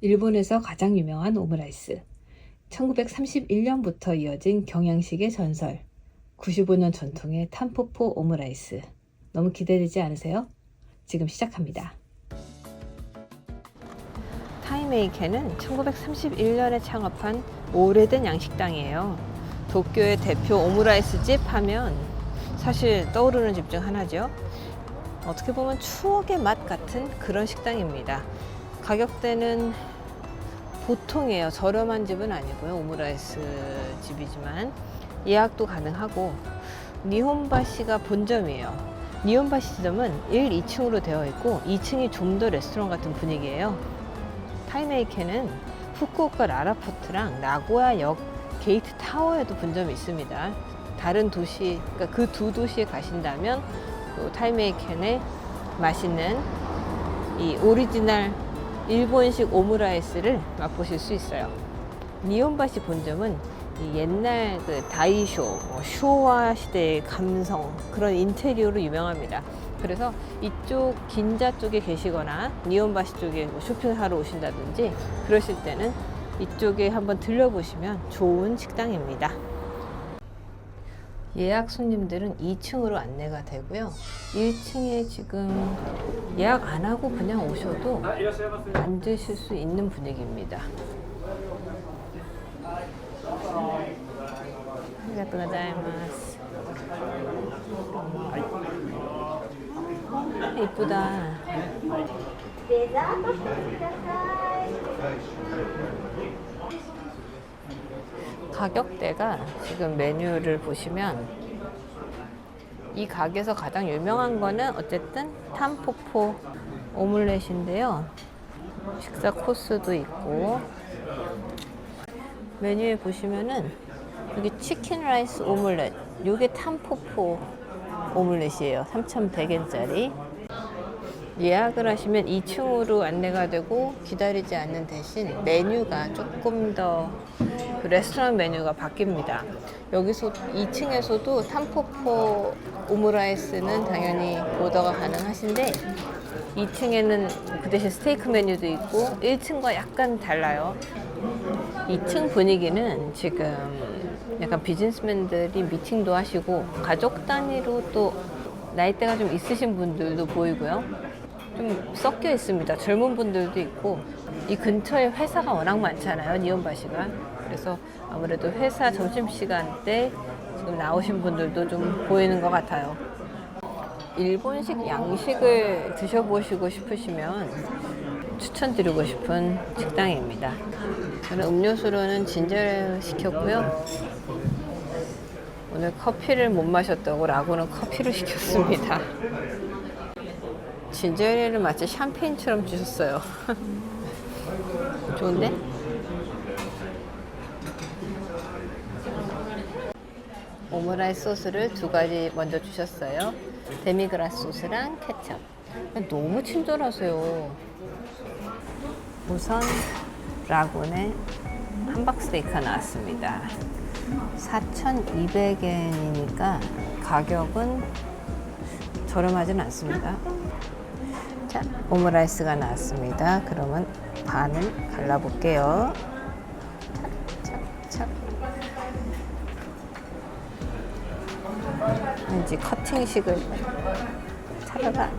일본에서 가장 유명한 오므라이스. 1931년부터 이어진 경양식의 전설. 95년 전통의 탄포포 오므라이스. 너무 기대되지 않으세요? 지금 시작합니다. 타이메이켄은 1931년에 창업한 오래된 양식당이에요. 도쿄의 대표 오므라이스 집 하면 사실 떠오르는 집 중 하나죠. 어떻게 보면 추억의 맛 같은 그런 식당입니다. 가격대는 보통이에요. 저렴한 집은 아니고요. 오므라이스 집이지만 예약도 가능하고, 니혼바시가 본점이에요. 니혼바시 지점은 1, 2층으로 되어 있고 2층이 좀 더 레스토랑 같은 분위기예요. 타이메이켄은 후쿠오카 라라포트랑 나고야역 게이트 타워에도 본점이 있습니다. 다른 도시, 그러니까 그 두 도시에 가신다면 또 타이메이켄의 맛있는 이 오리지널 일본식 오므라이스를 맛보실 수 있어요. 니혼바시 본점은 이 옛날 그 다이쇼, 쇼와 시대의 감성, 그런 인테리어로 유명합니다. 그래서 이쪽 긴자 쪽에 계시거나 니혼바시 쪽에 쇼핑하러 오신다든지 그러실 때는 이쪽에 한번 들려보시면 좋은 식당입니다. 예약 손님들은 2층으로 안내가 되고요. 1층에 지금 예약 안 하고 그냥 오셔도 앉으실 수 있는 분위기입니다. 아리가또 고자이마스. 이쁘다. 가격대가 지금 메뉴를 보시면 이 가게에서 가장 유명한 거는 어쨌든 탄포포 오믈렛인데요. 식사 코스도 있고, 메뉴에 보시면은 여기 치킨 라이스 오믈렛, 요게 탄포포 오믈렛이에요. 3,100엔짜리. 예약을 하시면 2층으로 안내가 되고 기다리지 않는 대신 메뉴가 조금 더 레스토랑 메뉴가 바뀝니다. 여기서 2층에서도 탄포포 오므라이스는 당연히 오더가 가능하신데 2층에는 그 대신 스테이크 메뉴도 있고 1층과 약간 달라요. 2층 분위기는 지금 약간 비즈니스맨들이 미팅도 하시고 가족 단위로 또 나이대가 좀 있으신 분들도 보이고요. 좀 섞여 있습니다. 젊은 분들도 있고, 이 근처에 회사가 워낙 많잖아요. 니혼바시가. 그래서 아무래도 회사 점심시간 때 지금 나오신 분들도 좀 보이는 것 같아요. 일본식 양식을 드셔보시고 싶으시면 추천드리고 싶은 식당입니다. 저는 음료수로는 진저를 시켰고요. 오늘 커피를 못 마셨다고 라고는 커피를 시켰습니다. 진저에이를 마치 샴페인처럼 주셨어요. 좋은데? 오므라이스 소스를 2가지 먼저 주셨어요. 데미그라스 소스랑 케첩. 너무 친절하세요. 우선 라군의 함박스테이크가 나왔습니다. 4,200엔이니까 가격은 저렴하진 않습니다. 자, 오므라이스가 나왔습니다. 그러면 반을 갈라볼게요. 착착착. 왠지 커팅식을 차려라.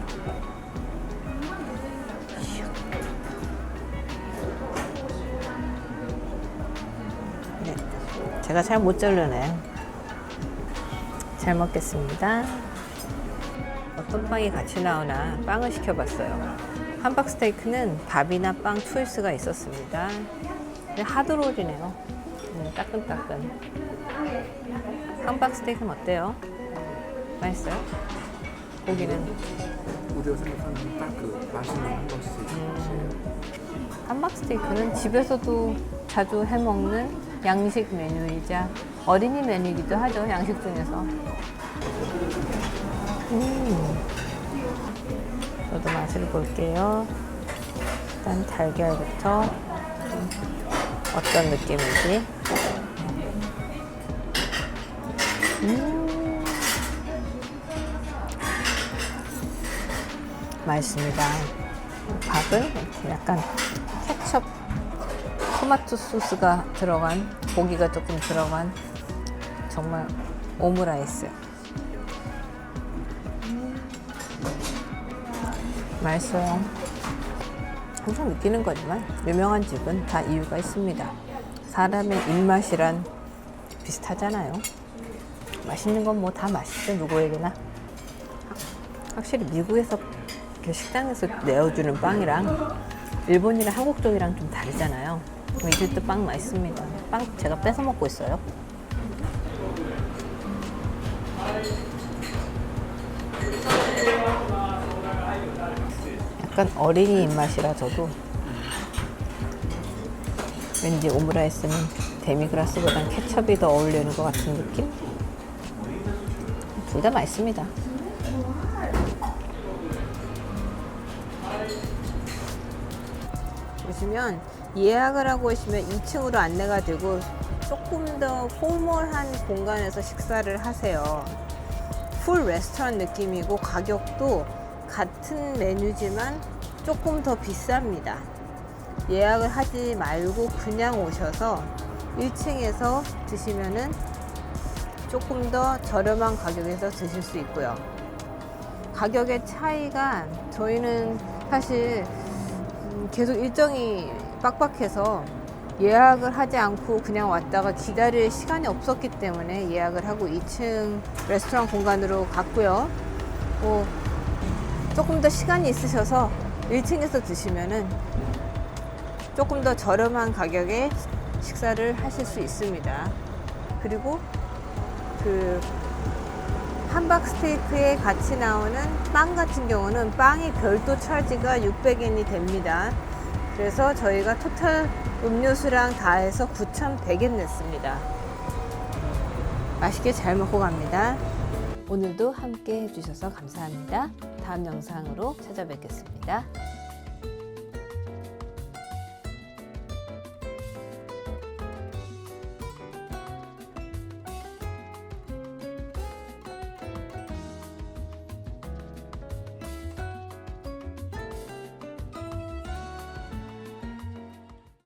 네, 제가 잘 못 자르네요. 잘 먹겠습니다. 어떤 빵이 같이 나오나 빵을 시켜봤어요. 함박스테이크는 밥이나 빵 초이스가 있었습니다. 근데 하드롤이네요. 따끈따끈. 함박스테이크는 어때요? 맛있어요? 고기는? 우리가 생각하는 딱 그 맛있는 함박스테이크. 함박스테이크는 집에서도 자주 해먹는 양식 메뉴이자 어린이 메뉴이기도 하죠. 양식 중에서. 저도 맛을 볼게요. 일단 달걀부터 어떤 느낌인지. 맛있습니다. 밥을 이렇게 약간 케첩 토마토 소스가 들어간, 고기가 조금 들어간 정말 오므라이스. 맛있어요. 항상 느끼는 거지만 유명한 집은 다 이유가 있습니다. 사람의 입맛이란 비슷하잖아요. 맛있는 건 뭐 다 맛있죠, 누구에게나. 확실히 미국에서 이렇게 식당에서 내어주는 빵이랑 일본이랑 한국 쪽이랑 좀 다르잖아요. 이 집도 빵 맛있습니다. 빵 제가 뺏어 먹고 있어요. 약간 어린이 입맛이라 저도 왠지 오므라이스는 데미그라스보단 케첩이 더 어울리는 것 같은 느낌? 둘 다 맛있습니다. 보시면 예약을 하고 오시면 2층으로 안내가 되고 조금 더 포멀한 공간에서 식사를 하세요. 풀 레스토랑 느낌이고 가격도 같은 메뉴지만 조금 더 비쌉니다. 예약을 하지 말고 그냥 오셔서 1층에서 드시면은 조금 더 저렴한 가격에서 드실 수 있고요. 가격의 차이가 저희는 사실 계속 일정이 빡빡해서 예약을 하지 않고 그냥 왔다가 기다릴 시간이 없었기 때문에 예약을 하고 2층 레스토랑 공간으로 갔고요. 조금 더 시간이 있으셔서 1층에서 드시면은 조금 더 저렴한 가격에 식사를 하실 수 있습니다. 그리고 그 함박 스테이크에 같이 나오는 빵 같은 경우는 빵이 별도 차지가 600엔이 됩니다. 그래서 저희가 토탈 음료수랑 다 해서 9,100엔 냈습니다. 맛있게 잘 먹고 갑니다. 오늘도 함께 해주셔서 감사합니다. 다음 영상으로 찾아뵙겠습니다.